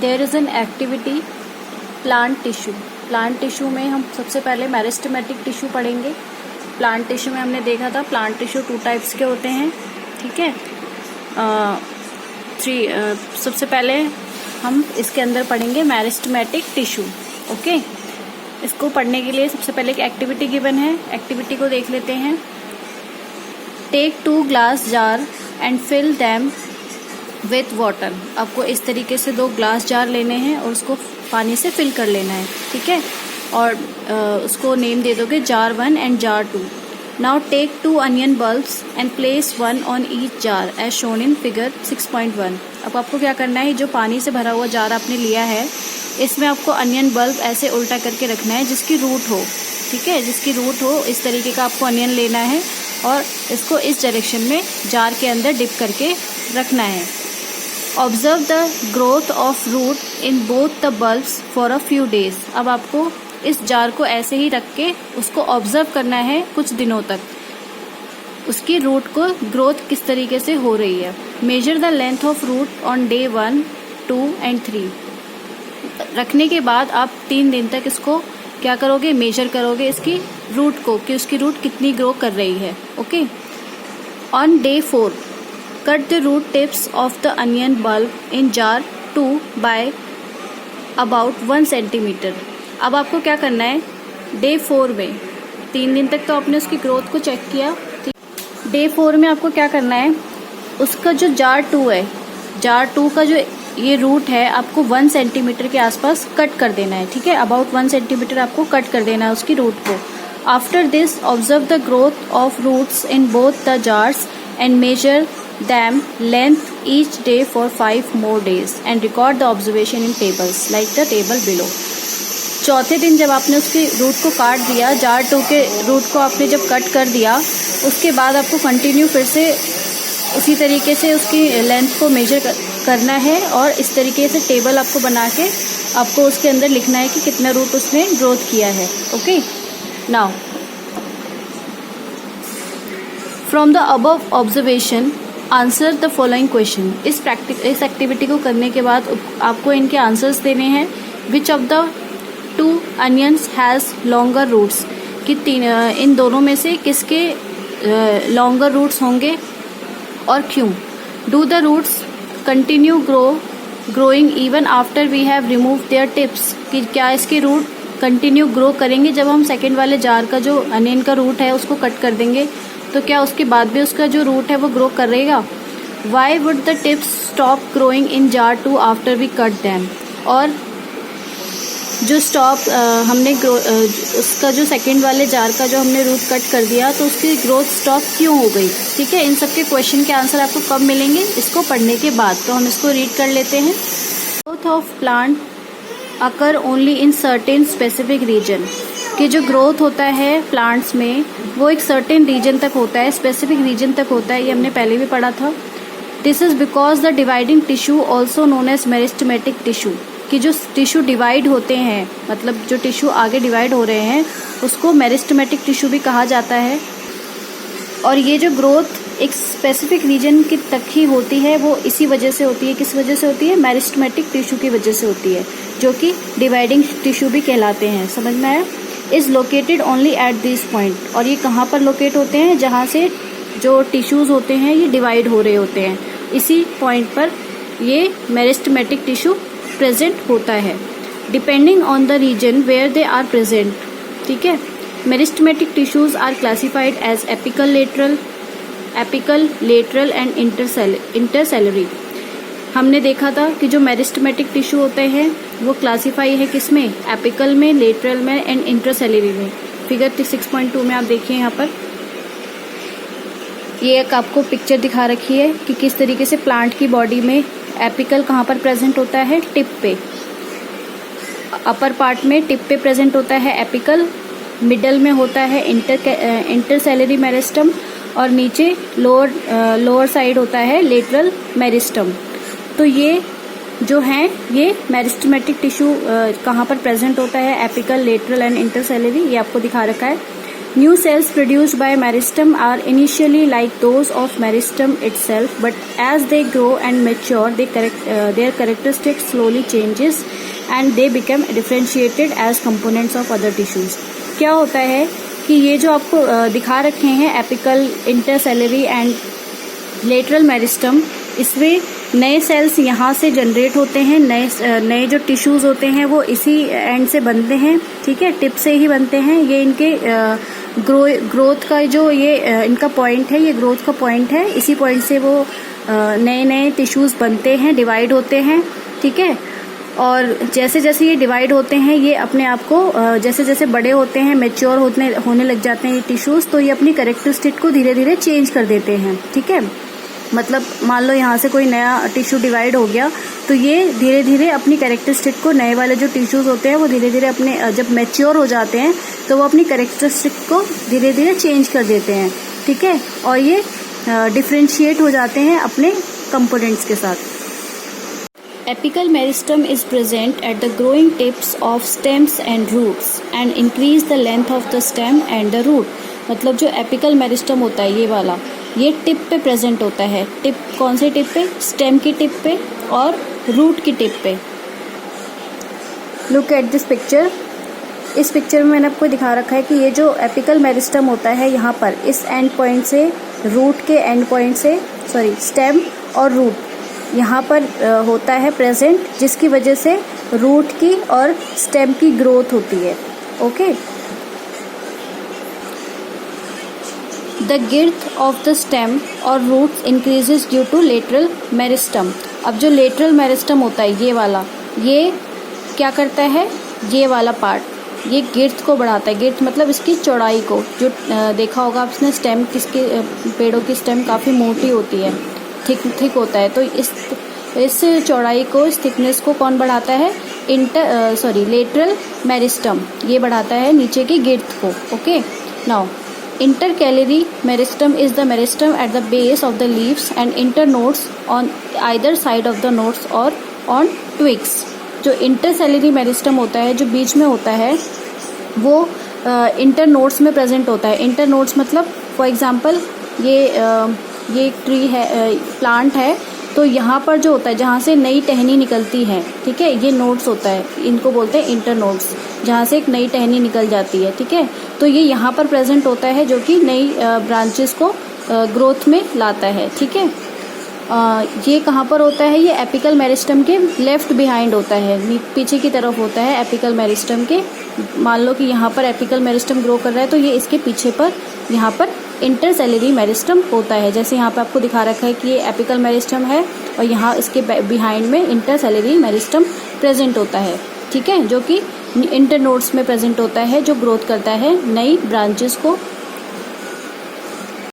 There is an activity plant tissue. Plant tissue में हम सबसे पहले मेरिस्टेमेटिक टिश्यू पढ़ेंगे। प्लांट टिश्यू में हमने देखा था प्लांट टिश्यू 2 टाइप्स के होते हैं, ठीक है। सबसे पहले हम इसके अंदर पढ़ेंगे मेरिस्टेमेटिक टिश्यू, ओके। इसको पढ़ने के लिए सबसे पहले एक एक्टिविटी गिवन है, एक्टिविटी को देख लेते हैं। Take 2 glass jar and fill them with water. आपको इस तरीके से 2 ग्लास जार लेने हैं और उसको पानी से फिल कर लेना है, ठीक है। और उसको नेम दे दोगे jar 1 and jar 2। Now take 2 onion bulbs and place 1 on each jar as shown in figure 6.1। अब आपको क्या करना है, जो पानी से भरा हुआ जार आपने लिया है इसमें आपको अनियन बल्ब ऐसे उल्टा करके रखना है जिसकी रूट हो, ठीक है, जिसकी रूट हो इस तरीके का आपको अनियन लेना है और इसको इस डायरेक्शन में जार के अंदर डिप करके रखना है। Observe the growth of root in both the bulbs for a few days. अब आपको इस जार को ऐसे ही रख के उसको ऑब्जर्व करना है कुछ दिनों तक, उसकी रूट को ग्रोथ किस तरीके से हो रही है। Measure the length of root on day 1, 2 and 3। रखने के बाद आप 3 दिन तक इसको क्या करोगे, मेजर करोगे इसकी रूट को कि उसकी रूट कितनी ग्रो कर रही है, okay. On day 4 cut the root tips of the onion bulb in jar 2 by about 1 centimetre. अब आपको क्या करना है, डे 4 में 3 दिन तक तो आपने उसकी ग्रोथ को चेक किया। डे 4 में आपको क्या करना है, उसका जो जार 2 है, जार 2 का जो ये रूट है आपको 1 सेंटीमीटर के आसपास कट कर देना है, ठीक है। अबाउट 1 सेंटीमीटर आपको कट कर देना है उसकी रूट को। After this observe the growth of roots in both the jars and measure them length each day for 5 more days and record the observation in tables like the table below. चौथे दिन जब आपने उसकी root को काट दिया, jar 2 के root को आपने जब कट कर दिया, उसके बाद आपको कंटिन्यू फिर से उसी तरीके से उसकी लेंथ को मेजर करना है और इस तरीके से टेबल आपको बना के आपको उसके अंदर लिखना है कि कितना रूट उसने ग्रोथ किया है, okay. Now from the above observation answer the following question. इस एक्टिविटी को करने के बाद आपको इनके आंसर्स देने हैं। Which of the 2 onions has longer roots, कि इन दोनों में से किसके लॉन्गर रूट्स होंगे और क्यों। Do the roots continue growing even after we have remove their tips, कि क्या इसके रूट कंटिन्यू ग्रो करेंगे जब हम सेकेंड वाले जार का जो अनियन का रूट है उसको कट कर देंगे, तो क्या उसके बाद भी उसका जो रूट है वो ग्रो करेगा। Why would the tips stop growing in jar 2 after we cut them, और जो हमने उसका जो सेकंड वाले जार का जो हमने रूट कट कर दिया तो उसकी ग्रोथ स्टॉप क्यों हो गई, ठीक है। इन सब के क्वेश्चन के आंसर आपको कब मिलेंगे, इसको पढ़ने के बाद। तो हम इसको रीड कर लेते हैं। Growth of plant occur only in certain specific region, कि जो ग्रोथ होता है प्लांट्स में वो एक सर्टेन रीजन तक होता है, स्पेसिफिक रीजन तक होता है, ये हमने पहले भी पढ़ा था। This is because the dividing tissue also known as meristematic tissue, कि जो टिश्यू डिवाइड होते हैं, मतलब जो टिश्यू आगे डिवाइड हो रहे हैं उसको मेरिस्टेमेटिक टिश्यू भी कहा जाता है। और ये जो ग्रोथ एक स्पेसिफिक रीजन की तक ही होती है वो इसी वजह से होती है, किस वजह से होती है, मेरिस्टेमेटिक टिश्यू की वजह से होती है, जो कि डिवाइडिंग टिश्यू भी कहलाते हैं। समझ में आया। Is located only at this point, और ये कहाँ पर लोकेट होते हैं, जहाँ से जो टिश्यूज होते हैं ये डिवाइड हो रहे होते हैं, इसी पॉइंट पर ये मेरिस्टेमेटिक टिश्यू प्रेजेंट होता है, depending on the region where they are present, ठीक है। Meristematic tissues are classified as apical, lateral and intercalary. हमने देखा था कि जो मेरिस्टेमेटिक टिश्यू होते हैं वो क्लासीफाई है किसमें, एपिकल में, लेटरल में एंड इंटरसेलरी में। फिगर 6.2 में आप देखिए, यहाँ पर ये एक आपको पिक्चर दिखा रखी है कि किस तरीके से प्लांट की बॉडी में एपिकल कहाँ पर प्रेजेंट होता है, टिप पे, अपर पार्ट में टिप पे प्रेजेंट होता है एपिकल, मिडल में होता है इंटरसेलरी मेरिस्टम और नीचे लोअर साइड होता है लेटरल मेरिस्टम। तो ये जो हैं ये मेरिस्टेमेटिक टिश्यू कहाँ पर प्रेजेंट होता है, एपिकल, लेटरल एंड इंटरसेलरी, ये आपको दिखा रखा है। New cells produced by meristem are initially like those of meristem itself, but as they grow and mature, their characteristics slowly changes and they become differentiated as components of other tissues. क्या होता है कि ये जो आपको दिखा रखे हैं एपिकल, इंटरसेलरी एंड लेटरल मेरिस्टम, इसमें नए सेल्स यहाँ से जनरेट होते हैं, नए जो टिश्यूज होते हैं वो इसी एंड से बनते हैं, ठीक है, टिप से ही बनते हैं। ये इनके ग्रोथ का जो ये इनका पॉइंट है, ये ग्रोथ का पॉइंट है, इसी पॉइंट से वो नए नए टिश्यूज बनते हैं, डिवाइड होते हैं, ठीक है। और जैसे जैसे ये डिवाइड होते हैं, ये अपने आप को जैसे जैसे बड़े होते हैं, मैच्योर होने लग जाते हैं ये टिश्यूज, तो ये अपनी कैरेक्टरिस्टिक को धीरे धीरे चेंज कर देते हैं, ठीक है। मतलब मान लो यहाँ से कोई नया टिश्यू डिवाइड हो गया, तो ये धीरे धीरे अपनी कैरेक्टरिस्टिक को, नए वाले जो टिश्यूज होते हैं वो धीरे धीरे अपने जब मैच्योर हो जाते हैं तो वो अपनी कैरेक्टरिस्टिक को धीरे धीरे चेंज कर देते हैं, ठीक है। और ये डिफ्रेंशिएट हो जाते हैं अपने कंपोनेंट्स के साथ। Apical meristem is present at the growing tips of stems and roots and increase the length of the stem and the root. मतलब जो एपिकल मेरिस्टम होता है ये वाला, ये टिप पे प्रेजेंट होता है। टिप कौन से टिप पे? स्टेम की टिप पे और रूट की टिप पे। Look at this picture. इस पिक्चर में मैंने आपको दिखा रखा है कि ये जो एपिकल मेरिस्टम होता है यहाँ पर इस एंड पॉइंट से, रूट के एंड पॉइंट से, सॉरी स्टेम और रूट यहाँ पर होता है प्रेजेंट, जिसकी वजह से रूट की और स्टेम की ग्रोथ होती है, okay. The girth of the stem और roots increases due to lateral meristem. अब जो लेटरल मेरिस्टम होता है ये वाला, ये क्या करता है? ये वाला पार्ट ये girth को बढ़ाता है। girth मतलब इसकी चौड़ाई को, जो देखा होगा आपने स्टेम, किसके पेड़ों की स्टेम काफ़ी मोटी होती है, थिक होता है, तो इस चौड़ाई को, इस थिकनेस को कौन बढ़ाता है? लेटरल मेरिस्टम, ये बढ़ाता है नीचे की girth को, okay. Now intercalary meristem is the meristem at the base of the leaves and internodes on either side of the nodes or on twigs. जो intercalary meristem होता है, जो बीच में होता है, वो इंटरनोड्स में प्रेजेंट होता है। इंटरनोड्स मतलब फॉर एग्जांपल ये एक ट्री है, प्लांट है, तो यहाँ पर जो होता है, जहाँ से नई टहनी निकलती है, ठीक है, ये नोड्स होता है, इनको बोलते हैं इंटरनोड्स, जहाँ से एक नई टहनी निकल जाती है, ठीक है। तो ये यहाँ पर प्रेजेंट होता है, जो कि नई ब्रांचेस को ग्रोथ में लाता है, ठीक है। ये कहाँ पर होता है? ये एपिकल मेरिस्टम के लेफ्ट बिहाइंड होता है, पीछे की तरफ होता है एपिकल मेरिस्टम के। मान लो कि यहाँ पर एपिकल मेरिस्टम ग्रो कर रहा है, तो ये इसके पीछे पर यहाँ पर इंटरसेलरी मेरिस्टम होता है। जैसे यहाँ पे आपको दिखा रखा है कि ये एपिकल मेरिस्टम है और यहाँ इसके बिहाइंड में इंटरसेलरी मेरिस्टम प्रेजेंट होता है, ठीक है, जो कि इंटरनोड्स में प्रेजेंट होता है, जो ग्रोथ करता है नई ब्रांचेस को